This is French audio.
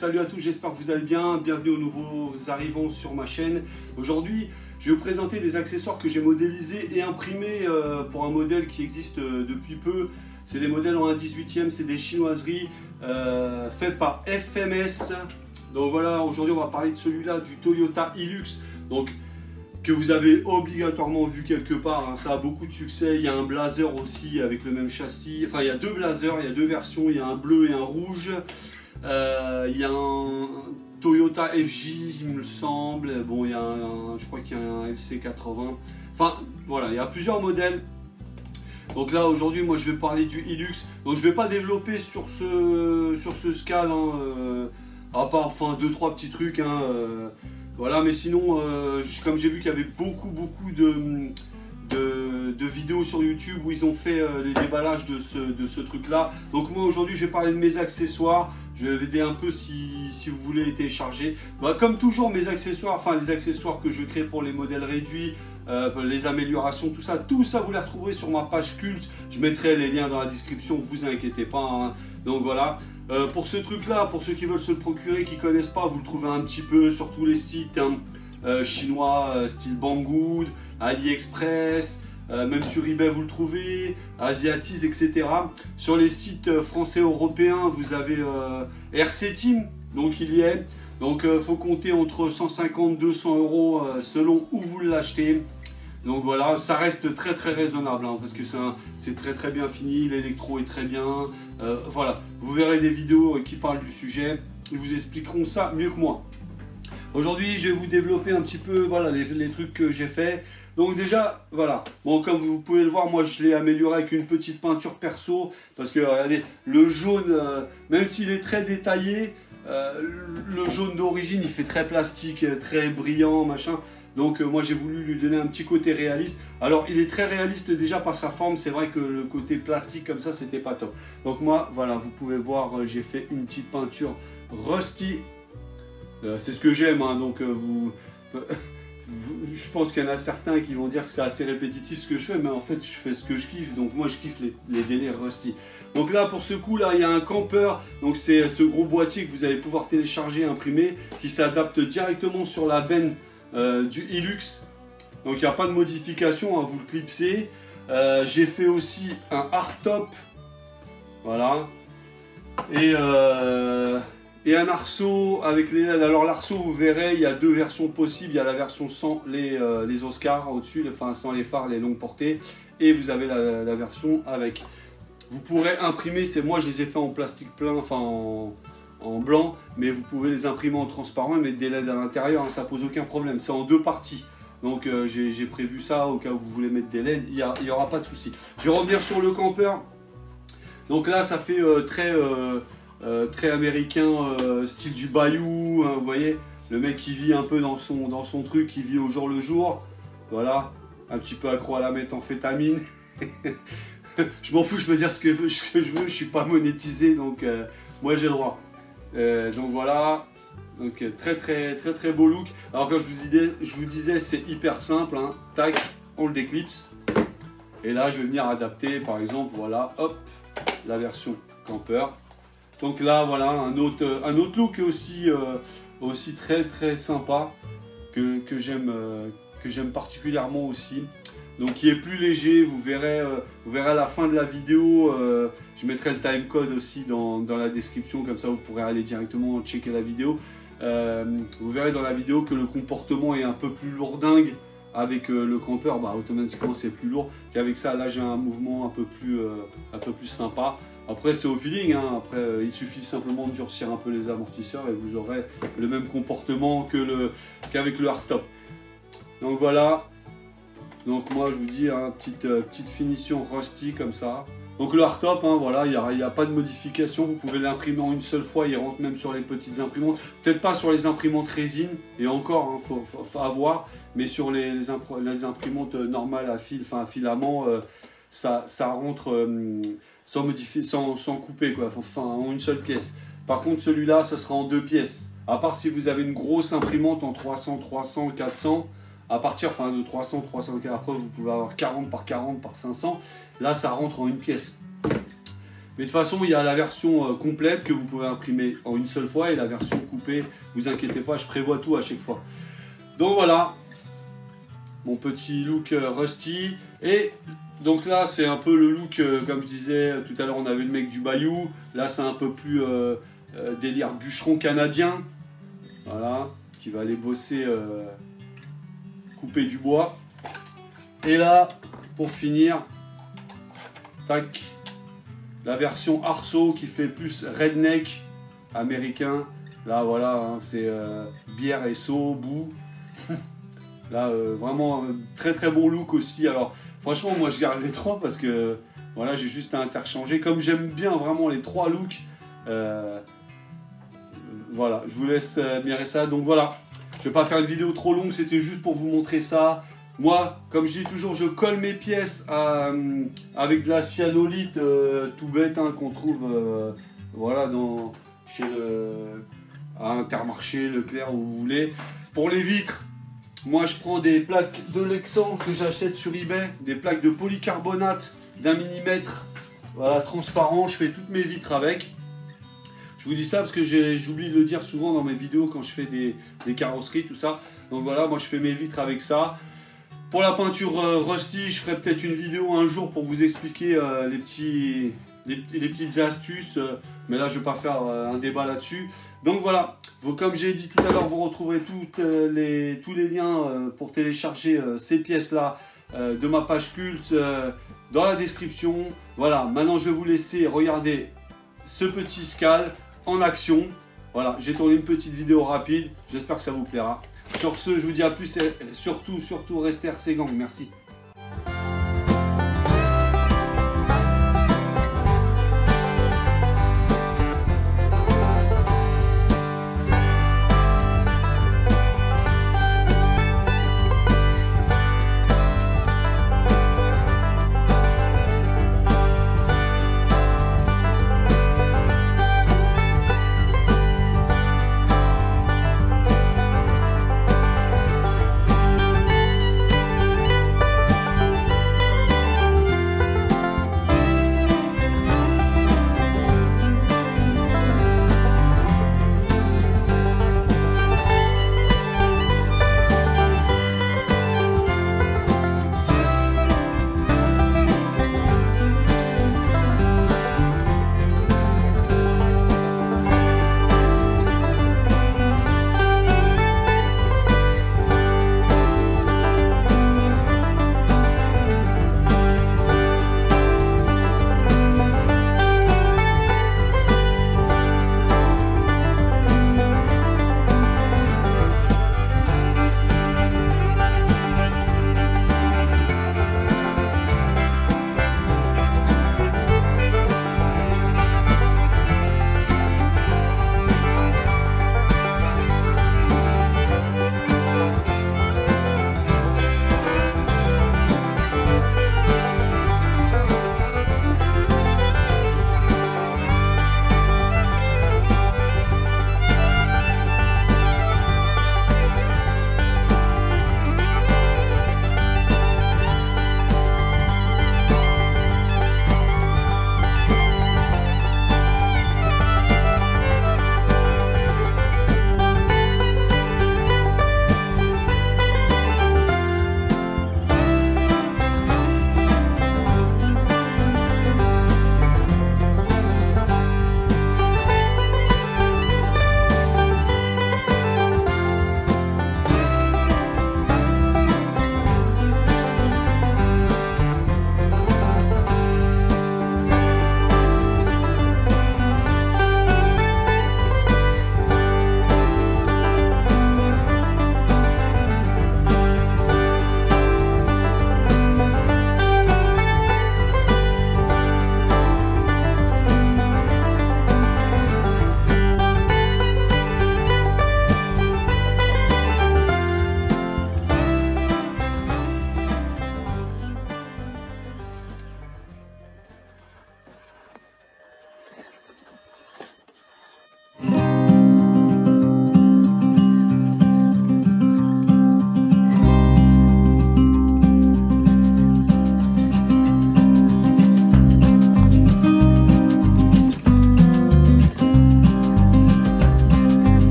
salut à tous, j'espère que vous allez bien. Bienvenue aux nouveaux arrivants sur ma chaîne. Aujourd'hui, je vais vous présenter des accessoires que j'ai modélisés et imprimés pour un modèle qui existe depuis peu. C'est des modèles en 1/18e, c'est des chinoiseries faites par FMS. Donc voilà, aujourd'hui on va parler de celui-là, du Toyota Hilux. Donc, que vous avez obligatoirement vu quelque part, hein. Ça a beaucoup de succès. Il y a un blazer aussi avec le même châssis. Enfin, il y a deux blazers, il y a deux versions, il y a un bleu et un rouge. Il y a un Toyota FJ, il me semble. Bon, il y a je crois qu'il y a un LC80. Enfin, voilà, il y a plusieurs modèles. Donc là, aujourd'hui, moi, je vais parler du Hilux. Donc, je ne vais pas développer sur ce scale, hein, à part, enfin, 2-3 petits trucs, hein, voilà, mais sinon, comme j'ai vu qu'il y avait beaucoup de vidéos sur YouTube où ils ont fait les déballages de ce truc-là. Donc moi, aujourd'hui, je vais parler de mes accessoires. Je vais aider un peu si vous voulez les télécharger. Bah, comme toujours, mes accessoires, enfin les accessoires que je crée pour les modèles réduits, les améliorations, tout ça, vous les retrouverez sur ma page culte. Je mettrai les liens dans la description, vous inquiétez pas, hein. Donc voilà. Pour ce truc là, pour ceux qui veulent se le procurer, qui connaissent pas, vous le trouvez un petit peu sur tous les sites, hein, chinois, style Banggood, AliExpress, même sur eBay vous le trouvez, Asiatis, etc. Sur les sites français européens, vous avez RC Team, donc il y est. Donc faut compter entre 150 et 200 euros selon où vous l'achetez. Donc voilà, ça reste très raisonnable, hein, parce que c'est très bien fini, l'électro est très bien. Voilà, vous verrez des vidéos qui parlent du sujet, ils vous expliqueront ça mieux que moi. Aujourd'hui, je vais vous développer un petit peu, voilà, les trucs que j'ai fait. Donc déjà, voilà, bon, comme vous pouvez le voir, moi je l'ai amélioré avec une petite peinture perso, parce que regardez, le jaune, même s'il est très détaillé, le jaune d'origine, il fait très plastique, très brillant, machin. Donc moi j'ai voulu lui donner un petit côté réaliste. Alors il est très réaliste déjà par sa forme, c'est vrai que le côté plastique comme ça c'était pas top. Donc moi voilà, vous pouvez voir, j'ai fait une petite peinture rusty. C'est ce que j'aime, hein, donc je pense qu'il y en a certains qui vont dire que c'est assez répétitif ce que je fais, mais en fait je fais ce que je kiffe, donc moi je kiffe les délais rusty. Donc là pour ce coup là il y a un camper, donc c'est ce gros boîtier que vous allez pouvoir télécharger, imprimer, qui s'adapte directement sur la benne du Hilux. Donc il n'y a pas de modification, hein, vous le clipsez. J'ai fait aussi un hardtop, voilà, et un arceau avec les LED. Alors l'arceau, vous verrez, il y a deux versions possibles. Il y a la version sans les Oscars au-dessus, enfin sans les phares, les longues portées, et vous avez la version avec. Vous pourrez imprimer, moi je les ai fait en plastique plein, enfin en blanc, mais vous pouvez les imprimer en transparent et mettre des LED à l'intérieur, hein, ça pose aucun problème. C'est en deux parties, donc j'ai prévu ça au cas où vous voulez mettre des LED, il n'y aura pas de souci. Je vais revenir sur le camper. Donc là ça fait très américain, style du bayou, hein, vous voyez, le mec qui vit un peu dans son truc, qui vit au jour le jour, voilà, un petit peu accro à la méthamphétamine. Je m'en fous, je peux dire ce que je veux, je suis pas monétisé, donc moi j'ai le droit. Donc voilà, donc très beau look. Alors comme je vous disais, c'est hyper simple, hein. Tac, on le déclipse, et là je vais venir adapter, par exemple, voilà, hop, la version camper. Donc là voilà un autre look aussi très sympa que j'aime particulièrement aussi. Donc qui est plus léger, vous verrez à la fin de la vidéo, je mettrai le timecode aussi dans la description, comme ça vous pourrez aller directement checker la vidéo. Vous verrez dans la vidéo que le comportement est un peu plus lourdingue. Avec le camper, bah, automatiquement c'est plus lourd qu'avec ça. Là j'ai un mouvement un peu plus sympa. Après c'est au feeling, hein. Après il suffit simplement de durcir un peu les amortisseurs et vous aurez le même comportement qu'avec le hardtop. Donc voilà. Donc moi je vous dis, hein, petite finition rusty comme ça. Donc le hardtop, hein, voilà, il n'y a pas de modification, vous pouvez l'imprimer en une seule fois, il rentre même sur les petites imprimantes. Peut-être pas sur les imprimantes résine, et encore, hein, faut avoir, mais sur les imprimantes normales à fil, enfin à filament, ça rentre sans couper, quoi, enfin en une seule pièce. Par contre celui-là, ça sera en deux pièces. À part si vous avez une grosse imprimante en 300, 400, à partir de 300, après vous pouvez avoir 40 par 40 par 500, là ça rentre en une pièce. Mais de toute façon, il y a la version complète que vous pouvez imprimer en une seule fois et la version coupée, vous inquiétez pas, je prévois tout à chaque fois. Donc voilà, mon petit look Rusty. Et donc là, c'est un peu le look, comme je disais tout à l'heure, on avait le mec du Bayou. Là, c'est un peu plus délire bûcheron canadien. Voilà, qui va aller bosser, couper du bois. Et là, pour finir, tac, la version Arceau qui fait plus redneck américain. Là, voilà, hein, c'est bière et seau, bout. Là, vraiment, très très bon look aussi. Alors, franchement, moi, je garde les trois parce que, voilà, j'ai juste à interchanger. Comme j'aime bien vraiment les trois looks, voilà, je vous laisse admirer ça. Donc voilà, je vais pas faire une vidéo trop longue, c'était juste pour vous montrer ça. Moi, comme je dis toujours, je colle mes pièces avec de la cyanolite tout bête hein, qu'on trouve voilà, chez à Intermarché, Leclerc, où vous voulez. Pour les vitres, moi je prends des plaques de Lexan que j'achète sur eBay, des plaques de polycarbonate d'1 millimètre, voilà, transparent, je fais toutes mes vitres avec. Je vous dis ça parce que j'oublie de le dire souvent dans mes vidéos quand je fais des carrosseries, tout ça. Donc voilà, moi je fais mes vitres avec ça. Pour la peinture Rusty, je ferai peut-être une vidéo un jour pour vous expliquer les petites astuces. Mais là, je ne vais pas faire un débat là-dessus. Donc voilà, comme j'ai dit tout à l'heure, vous retrouverez tous les liens pour télécharger ces pièces-là de ma page culte dans la description. Voilà, maintenant je vais vous laisser regarder ce petit Scal en action. Voilà, j'ai tourné une petite vidéo rapide. J'espère que ça vous plaira. Sur ce, je vous dis à plus et surtout, restez RC Gang. Merci.